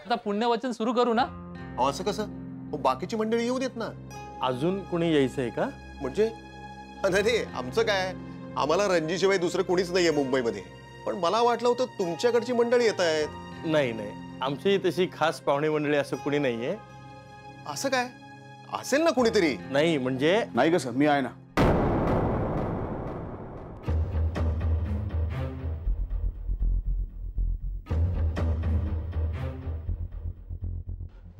आता पुण्यवचन सुरू करू ना? असं कसं? बाकीची मंडळी येऊ देत ना. अजून कोणी यायचंय का? म्हणजे नाही, आमचं काय, आम्हाला रणजीशिवाय दुसरं कोणीच नाहीये मुंबईमध्ये. पण मला वाटलं होतं तुमच्याकडची मंडळी येत आहेत. नाही नाही, आमची तशी खास पाहुणे मंडळी असं कुणी नाहीये. असं काय? असेल ना कुणीतरी. नाही म्हणजे नाही का सर, मी आहे ना.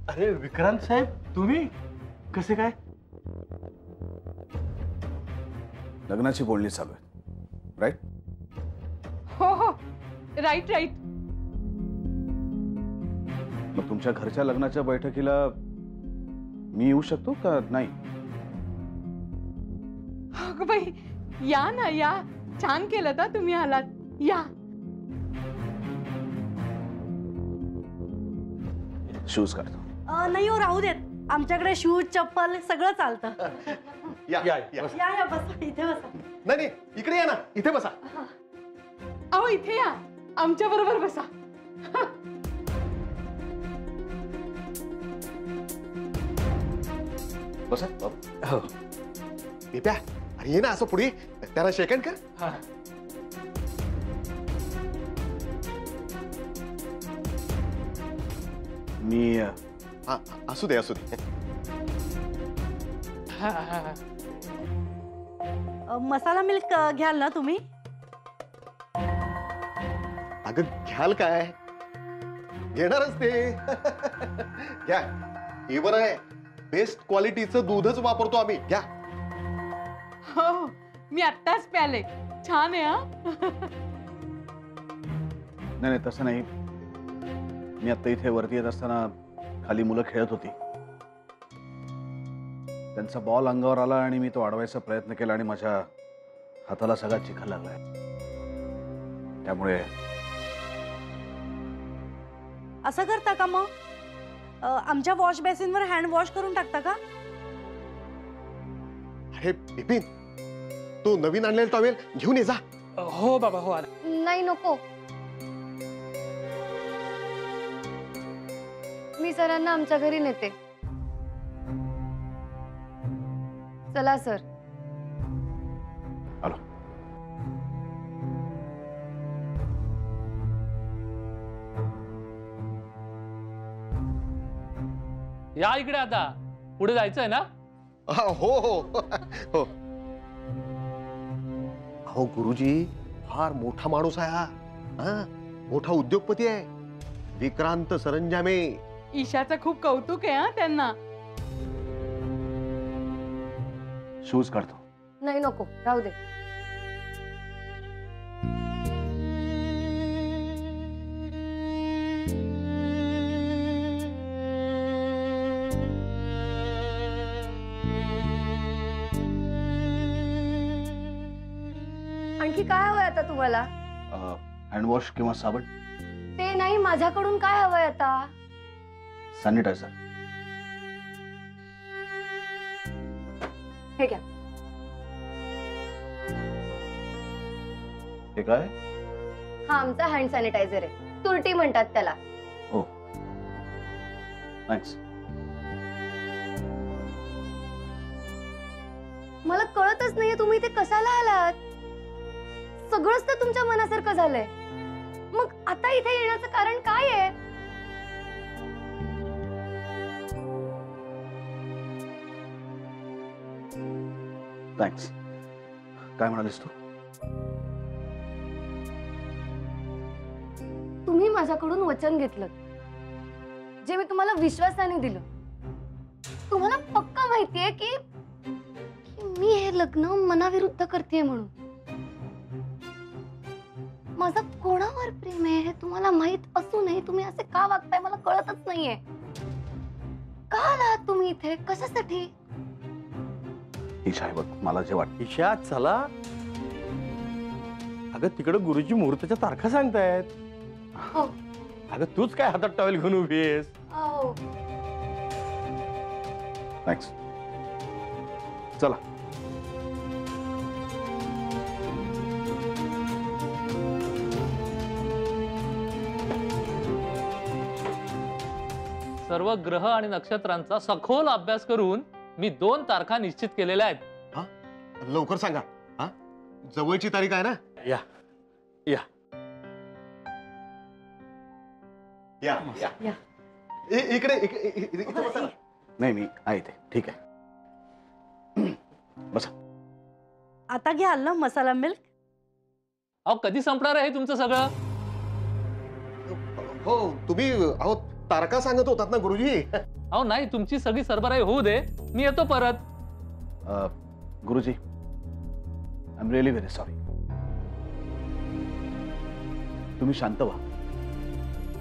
अरे विक्रांत साहेब, तुम्ही कसे काय? लग्नाची बोलणी चालू आहे, राईट? हो हो, राईट राईट. मग तुमच्या घरच्या लग्नाच्या बैठकीला मी येऊ शकतो का नाही? अगं बाई, या ना या. छान केलं ना तुम्ही आलात. या. शूज काढतो. नाही हो, राहू देत. आमच्याकडे शूज चप्पल सगळं चालतं. या या, या. या बसा, इथे बसा. नाही नाही, इकडे या ना, इथे बसा. अहो इथे या, आमच्या बरोबर बसा. बसा. हो. बिप्या, अरे ये ना असं पुढे, त्याला सेकंड कर. मी हा, असू दे असू दे. मसाला मिल्क घ्याल ना तुम्ही? अगं घ्याल काय, घेणारच ते. घ्या, हे बरं आहे, बेस्ट क्वालिटीचं दूधच वापरतो आम्ही. घ्या. हो, मी आत्ताच प्याले. छान आहे हा. नाही नाही, तसं नाही. मी आता इथे वरती येत असताना खाली मुलं खेळत होती. त्यांचा बॉल अंगावर आला आणि मी तो अडवायचा प्रयत्न केला आणि माझ्या हाताला सगळा चिखल लागलाय. त्यामुळे असं करता का मग? आमच्या वॉश बेसिनवर हँड वॉश करून टाकता का? अरे बिपिन, तो नवीन आणलेला टॉवेल घेऊन ये जा. हो बाबा, हो आला. नाही नको, मी सरांना आमच्या घरी नेते. चला सर. आलो. या इकडे आता, पुढे जायचंय ना? हो हो हो. अहो गुरुजी, फार मोठा माणूस आहे हा. मोठा उद्योगपती आहे, विक्रांत सरंजामे. ईशाचं खूप कौतुक आहे हा त्यांना. शूज काढतो. नाही नको, राहू दे. आणखी काय हवंय आता तुम्हाला? हँडवॉश किंवा साबण? ते नाही, माझ्याकडून काय हवंय आता? सॅनिटायझर. हे घ्या. हे काय? हा आमचा हँड सॅनिटायझर आहे, तुरटी म्हणतात त्याला. हो, थँक्स. मला कळतच नाहीये तुम्ही इथे कशाला आलात. सगळंच तर तुमच्या मनासारखं झालंय, मग आता इथे येण्याचं कारण काय आहे? थँक्स. काय म्हणालीस तू? तुम्ही माझ्याकडून वचन घेतलं, जे मी तुम्हाला विश्वासाने दिलं. तुम्हाला पक्का माहितीये की मी हे लग्न मनाविरुद्ध करतेय म्हणून. माझं कोणावर प्रेम आहे हे तुम्हाला माहित असूनही तुम्ही असे का वागताय मला कळतच नाहीये. का आलात तुम्ही इथे, कशासाठी? ईशा, बघ, मला जे वाटतं. ईशा चला. अगं तिकडे गुरुजी मुहूर्ताच्या तारखा सांगतायत. हो. अगं तूच काय हातात टॉवेल घेऊन उभी आहेस? हो. थँक्स. चला. सर्व ग्रह आणि नक्षत्रांचा सखोल अभ्यास करून मी 2 तारखा निश्चित केलेल्या आहेत. लवकर सांगा. हा जवळची तारीख आहे ना? या या या या या. इकडे इथे बसा ना. नाही मी आहे ते ठीक आहे. बसा. आता घ्याल ना मसाला मिल्क? अहो कधी संपणार आहे तुमचं सगळं? हो तुम्ही अहो तारखा सांगत होतात ना गुरुजी. अहो नाही, तुमची सगळी सरबराई होऊ दे, मी येतो परत. गुरुजी I am really very sorry. तुम्ही शांत व्हा.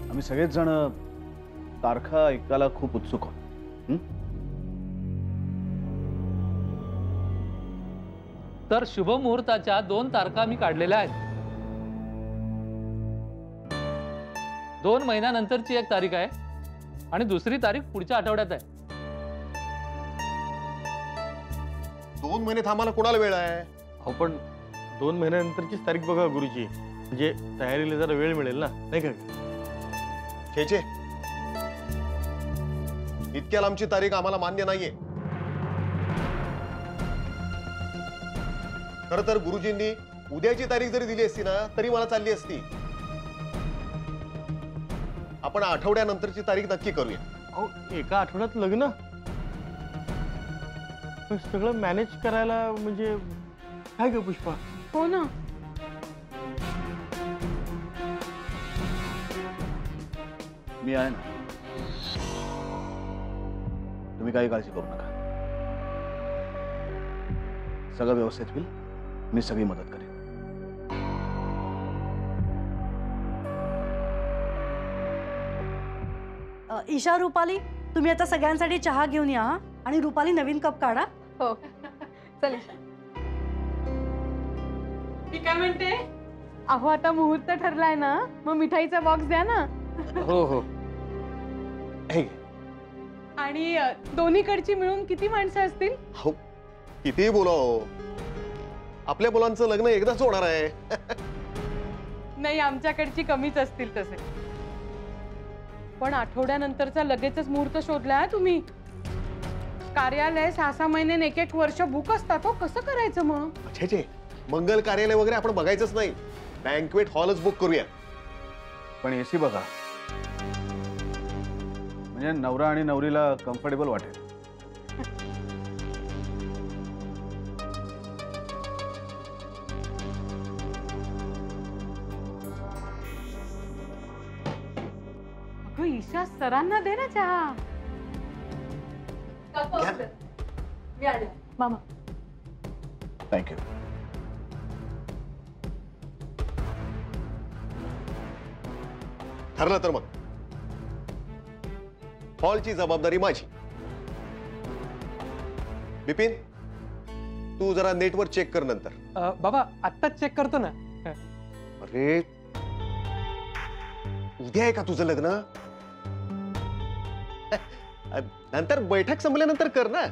आम्ही सगळेच जण तारखा ऐकायला खूप उत्सुक आहोत. तर शुभ मुहूर्ताच्या 2 तारखा मी काढलेल्या आहेत. 2 महिन्यानंतरची एक तारीख आहे आणि दुसरी तारीख पुढच्या आठवड्यात आहे. 2 महिने थांबायला कोणाला वेळ आहे? अहो पण 2 महिन्यानंतरचीच तारीख बघा गुरुजी, म्हणजे तयारीला जरा वेळ मिळेल ना, नाही का? छे इतक्या लांबची तारीख आम्हाला मान्य नाहीये. खर तर गुरुजींनी उद्याची तारीख जरी दिली असती ना तरी मला चालली असती. आपण आठवड्यानंतरची तारीख नक्की करूया. अहो एका आठवड्यात लग्न, पण सगळं मॅनेज करायला म्हणजे काय ग पुष्पा? हो ना. मी आहे ना. तुम्ही काही काळजी करू नका. सगळं व्यवस्थित होईल. मी सगळी मदत करेन. ईशा, रुपाली तुम्ही आता सगळ्यांसाठी चहा घेऊन या हा? आणि रुपाली नवीन कप काढा. हो चल. मी काय म्हणते, अहो आता मुहूर्त ठरलाय ना, मग मिठाईचा बॉक्स द्या ना. हो हो. आणि दोन्हीकडची मिळून किती माणसं असतील? हो कितीही बोलाव, आपल्या मुलांचं लग्न एकदाच होणार आहे. नाही, आमच्याकडची कमीच असतील तसे. पण आठवड्यानंतरचा लगेचच मुहूर्त शोधलाय तुम्ही. कार्यालय 6-6 महिने 1-1 वर्ष बुक असतात हो. कसं करायचं मग? छे मंगल कार्यालय वगैरे आपण बघायचंच नाही. बँक्वेट हॉलच बुक करूया. पण एसी बघा, म्हणजे नवरा आणि नवरीला कम्फर्टेबल वाटेल. अगं ईशा, सरांना दे ना चहा. मामा थँक्यू. ठरलं तर मग हॉलची जबाबदारी माझी. बिपिन तू जरा नेटवर चेक कर नंतर. बाबा आत्ताच चेक करतो ना. अरे उद्या आहे का तुझं लग्न? नंतर बैठक संपल्यानंतर कर ना.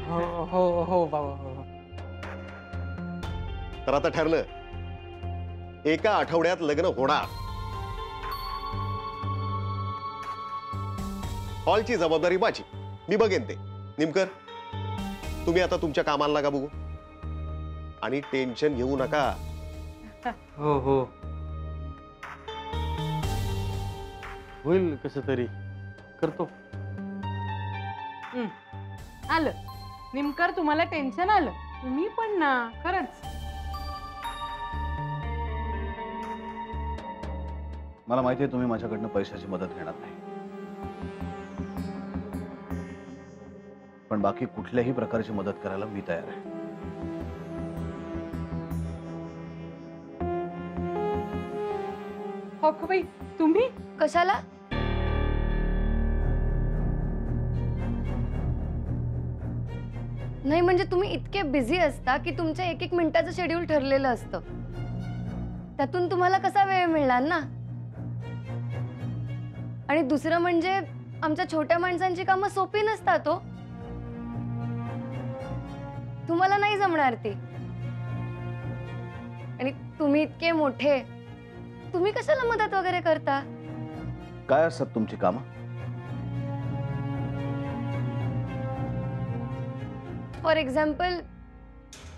हो हो हो बाबा हो. तर आता ठरलं, एका आठवड्यात लग्न होणार. हॉलची जबाबदारी माझी, मी बघेन ते. निमकर तुम्ही आता तुमच्या कामाला लागा बघू आणि टेन्शन घेऊ नका. हो हो होईल कसं तरी करतो. आलं निमकर, तुम्हाला टेन्शन आलं. तुम्ही पण ना, खरंच. मला माहिती आहे तुम्ही माझ्याकडनं पैशाची मदत घेणार नाही, पण बाकी कुठल्याही प्रकारची मदत करायला मी तयार आहे. हो का बाई, तुम्ही कशाला? नाही म्हणजे तुम्ही इतके बिझी असता की तुमचं 1-1 मिनिटाचं शेड्यूल ठरलेलं असतं. त्यातून तुम्हाला कसा वेळ मिळणार ना. आणि दुसरं म्हणजे आमच्या छोट्या माणसांची कामं सोपी नसतात हो. तुम्हाला नाही जमणार ती. आणि तुम्ही इतके मोठे, तुम्ही कशाला मदत वगैरे करता? काय असतात तुमची कामं? फॉर एक्झाम्पल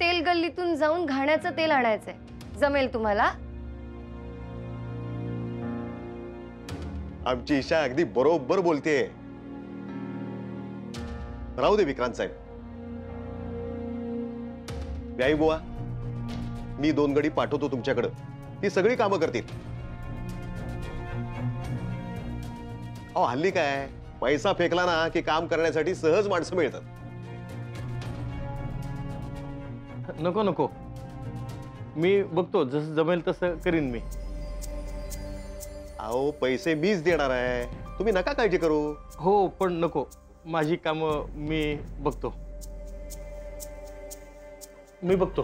तेल गल्लीतून जाऊन घाण्याचं तेल आणायचंय, जमेल तुम्हाला? आमची ईशा अगदी बरोबर बोलतेय. राहू दे विक्रांत साहेब. व्याई बुवा, मी 2 गडी पाठवतो तुमच्याकडं, ती सगळी कामं करतील. अहो हल्ली काय, पैसा फेकला ना की काम करण्यासाठी सहज माणसं मिळतात. नको नको, मी बघतो, जसं जमेल तसं करीन मी. अहो पैसे मीच देणार आहे, तुम्ही नका काळजी करू. हो, पण नको, माझी कामं मी बघतो. मी बघतो.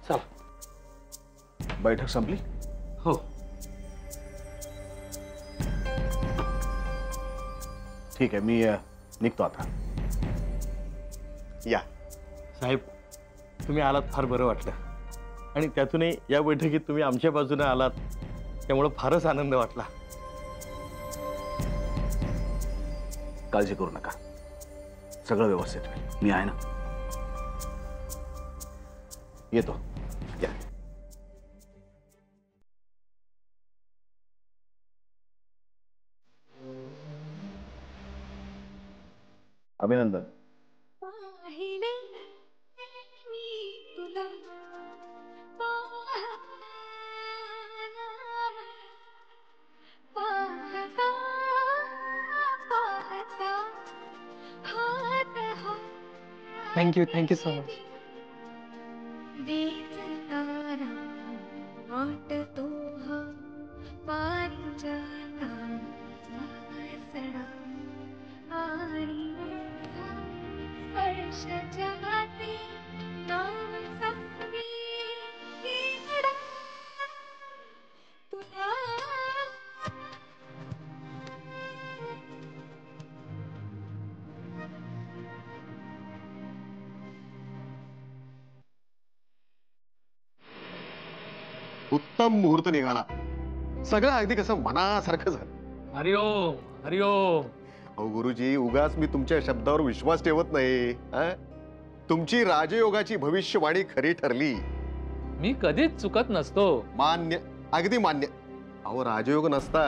चला. बैठक संपली? हो. ठीक आहे, मी निघतो आता. या साहेब, तुम्ही आलात फार बरं वाटलं, आणि त्यातूनही या बैठकीत तुम्ही आमच्या बाजूने आलात, त्यामुळे फारच आनंद वाटला. काळजी करू नका, सगळं व्यवस्थित होईल. मी आहे ना. येतो. या. अभिनंदन. Thank you so much. उत्तम मुहूर्त निघाला. सगळं अगदी कसं मनासारखं झालं. हरिओम हरिओम. अहो गुरुजी, उगाच मी तुमच्या शब्दावर विश्वास ठेवत नाही. तुमची राजयोगाची भविष्यवाणी खरी ठरली. मी कधीच चुकत नसतो. मान्य, अगदी मान्य. अहो राजयोग नसता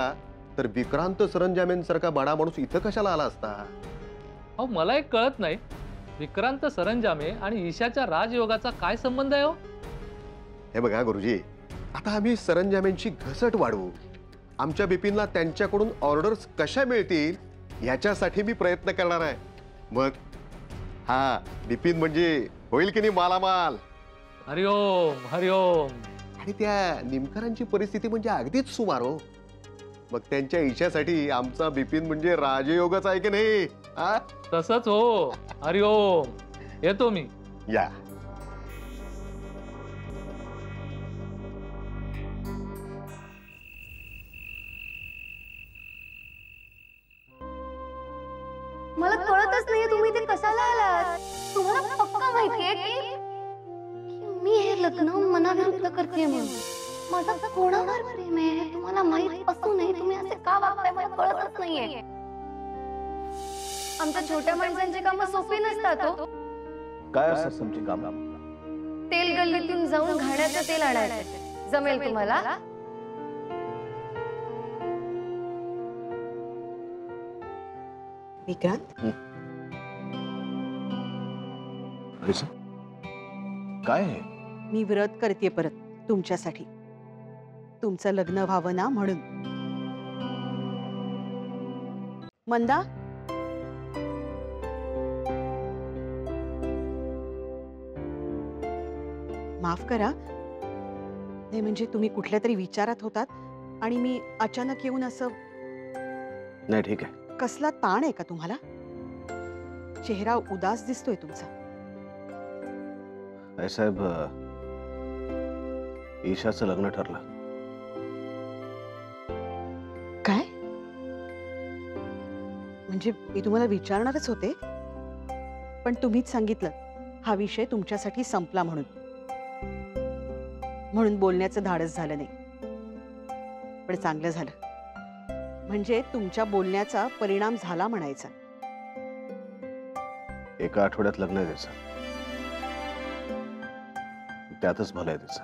तर विक्रांत सरंजामेंसारखा बडा माणूस इथं कशाला आला असता? अहो मला एक कळत नाही, विक्रांत सरंजामे आणि ईशाच्या राजयोगाचा काय संबंध आहे हो? हे बघा गुरुजी, आता आम्ही सरंजामेंची घसट वाढवू, आमच्या बिपिनला त्यांच्याकडून ऑर्डर्स कशा मिळतील याच्यासाठी मी प्रयत्न करणार आहे. मग हा बिपिन म्हणजे होईल की नाही मालामाल. हरिओम हरिओम. आणि त्या निमकरांची परिस्थिती म्हणजे अगदीच सुमार हो. मग त्यांच्या ईशासाठी आमचा बिपिन म्हणजे राजयोगच आहे की नाही? तसंच हो. हरिओम. येतो मी. या. मला कळतच नाहीये तुम्ही इथे कशाला आलात. तुम्हाला पक्का माहितीये की मी हे लग्न मनाविरुद्ध करते म्हणून. माझं कोणावर प्रेम आहे हे तुम्हाला माहित असूनही तुम्ही असे का वागताय मला कळतच नाहीये. आमच्या छोट्या माणसांची कामं सोपी नसतात हो. काय असतात तुमची काम? तेल गल्लीतून जाऊन घाण्याचं तेल आणायचं, जमेल तुम्हाला? विक्रांत, काय आहे? मी व्रत करते परत तुमच्यासाठी, तुमचं लग्न व्हावं ना म्हणून. मंदा, माफ करा. नाही म्हणजे तुम्ही कुठल्या तरी विचारात होतात आणि मी अचानक येऊन असं. नाही ठीक आहे. कसला ताण आहे का तुम्हाला? चेहरा उदास दिसतोय तुमचा. साहेब, ईशाचं लग्न ठरलं. काय? म्हणजे मी तुम्हाला विचारणारच होते, पण तुम्हीच सांगितलं हा विषय तुमच्यासाठी संपला म्हणून बोलण्याचं धाडस झालं नाही. पण चांगलं झालं, म्हणजे तुमच्या बोलण्याचा परिणाम झाला म्हणायचा. एका आठवड्यात लग्न आहे त्याचं. त्यातच भलं आहे त्याचं.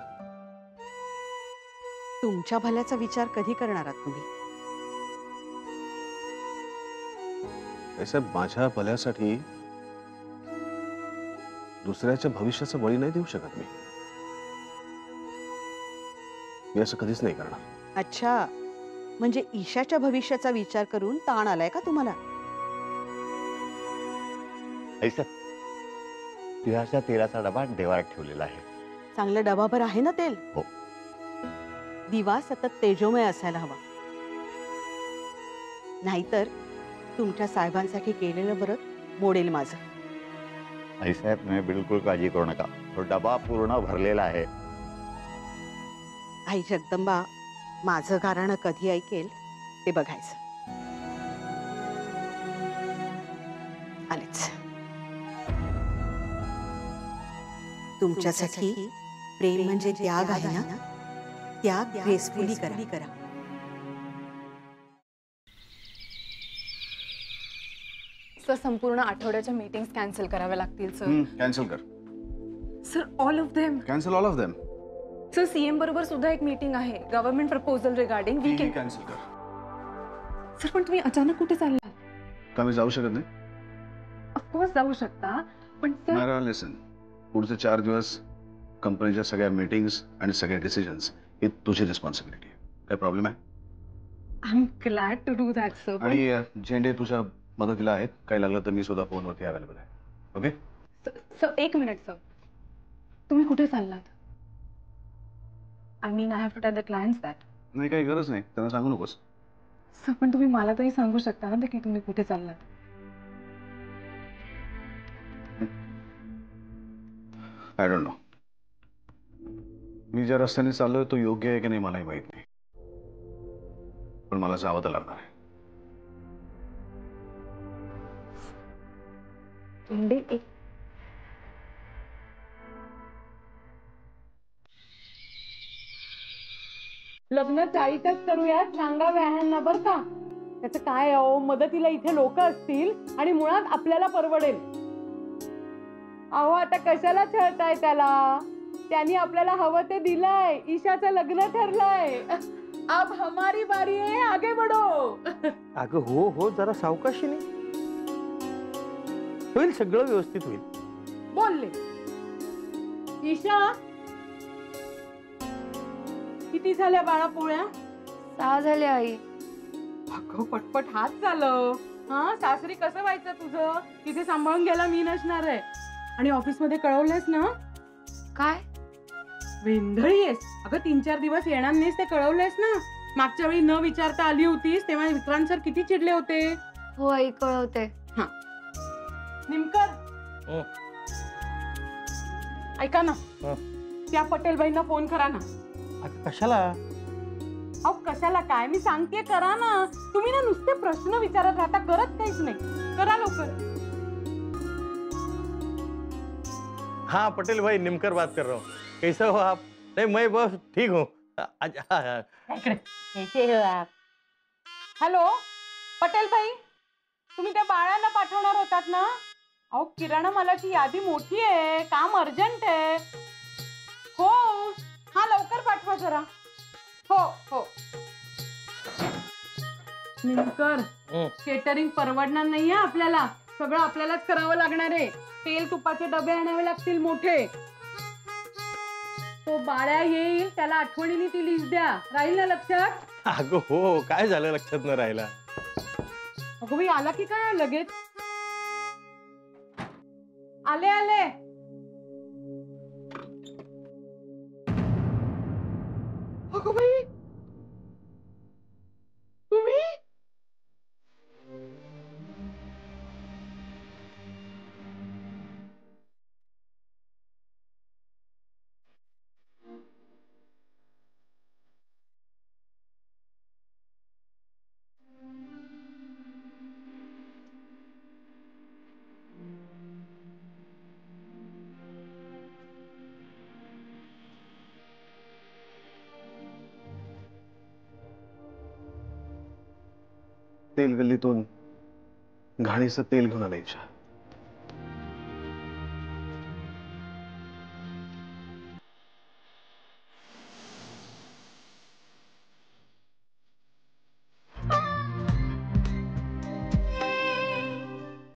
तुमच्या भल्याचा विचार कधी करणार आहात तुम्ही? साहेब, माझ्या भल्यासाठी दुसऱ्याच्या भविष्याचं बळी नाही देऊ शकत मी असं कधीच नाही करणार. अच्छा, म्हणजे ईशाच्या भविष्याचा विचार करून ताण आलाय का तुम्हाला? ऐसा तुझ्याच्या तेलाचा डबा देवारात ठेवलेला आहे. चांगलं डबाभर आहे ना तेल? हो. दिवा सतत तेजोमय असायला हवा, नाहीतर तुमच्या साहेबांसाठी केलेलं व्रत मोडेल माझं. आईसाहेब, तुम्ही बिलकुल काळजी करू नका, तो डबा पूर्ण भरलेला आहे. आई जगदंबा माझं गाराणं कधी ऐकेल ते बघायचं. आलेच. तुमच्यासाठी प्रेम म्हणजे त्याग आहे ना, त्याग ग्रेसफुली करा. सर, संपूर्ण आठवड्याच्या मीटिंग्स कॅन्सल कराव्या लागतील सर. कॅन्सल कर. Sir, all of them. Cancel all of them. Sir, CM बरोबर सुद्धा एक मीटिंग आहे, government proposal regarding weekend. Cancel कर. सर, पण तुम्ही अचानक कुठे चालला? का मी जाऊ शकत नाही? ऑफकोर्स जाऊ शकता, पण सर नारा, लिसन, पुढचे 4 दिवस कंपनीच्या सगळ्या मीटिंग्स आणि सगळ्या डिसिजन्स ही तुझी रिस्पॉन्सिबिलिटी आहे. काय प्रॉब्लेम आहे? I am glad to do that sir. आणि झेंडे तुझ्या मदतीला आहेत, काही लागलं तर मी सुद्धा फोनवरती अवेलेबल आहे. ओके? सर, एक मिनिट सर, तुम्ही कुठे चाललात? I mean I have to tell the clients that. नाही, काही गरज नाही, त्यांना सांगू नकोस. सर, पण तुम्ही मला तरी सांगू शकता ना की तुम्ही कुठे चाललात? I don't know. मी ज्या रस्त्याने चाललोय तो योग्य आहे की नाही मलाही माहित नाही, पण मला जावं तर लागणार आहे. लग्न 40च करूया, सांगा व्याहांना बरं का. त्याचं काय अहो, मदतीला इथे लोक असतील आणि मुळात आपल्याला परवडेल. अहो, आता कशाला छळताय त्याला? त्यांनी आपल्याला हवं ते दिलंय, ईशाचं लग्न ठरलंय. अब हमारी बारी आहे, आगे बढो. अगं हो, जरा सावकाशीने होईल, सगळं व्यवस्थित होईल. बोलले. ईशा, किती झाल्या बाळा पोळ्या? 6 झाले आई. अगं पटपट हात चालव. हा, सासरी कसं व्हायचं तुझं? तिथे सांभाळून घ्यायला मी नसणार आहे. आणि ऑफिस मध्ये कळवलंयस ना? काय? वेंधळी आहेस अगं. 3-4 दिवस येणार नाहीस ते कळवलंयस ना? मागच्या वेळी न विचारता आली होतीस तेव्हा विक्रांत सर किती चिडले होते. हो आई, कळवते. हा, निमकर, ऐका ना, त्या पटेल बाईंना फोन करा ना. कशाला? अहो कशाला काय, मी सांगते करा ना. तुम्ही ना नुसते प्रश्न विचारत राहता, करत काहीच नाही. करा लवकर. हाँ पटेल भाई, निमकर बात कर रहा हूँ. कैसे हो आप? नहीं, मैं बस ठीक हूँ. कैसे हो आप? हॅलो पटेल भाई, तुम्ही त्या बाळांना पाठवणार होतात ना? अहो किराणा मालाची यादी मोठी आहे, काम अर्जंट आहे. हो, हा लवकर पाठवा जरा. हो. निमकर, केटरिंग परवडणार नाहीये आपल्याला, सगळं आपल्यालाच करावं लागणार आहे. तेल तुपाचे डबे आणावे लागतील मोठे. तो बाळ्या येईल, त्याला आठवणीने ती लिस्ट द्या. राहील ना लक्षात? अगं हो, काय झालं लक्षात न राहिला? अगं बाई, आला की काय लगेच? आले. अगं बाई, तुम्ही? तेल गल्लीतून घाणीचं तेल घेऊन आलं ईशा.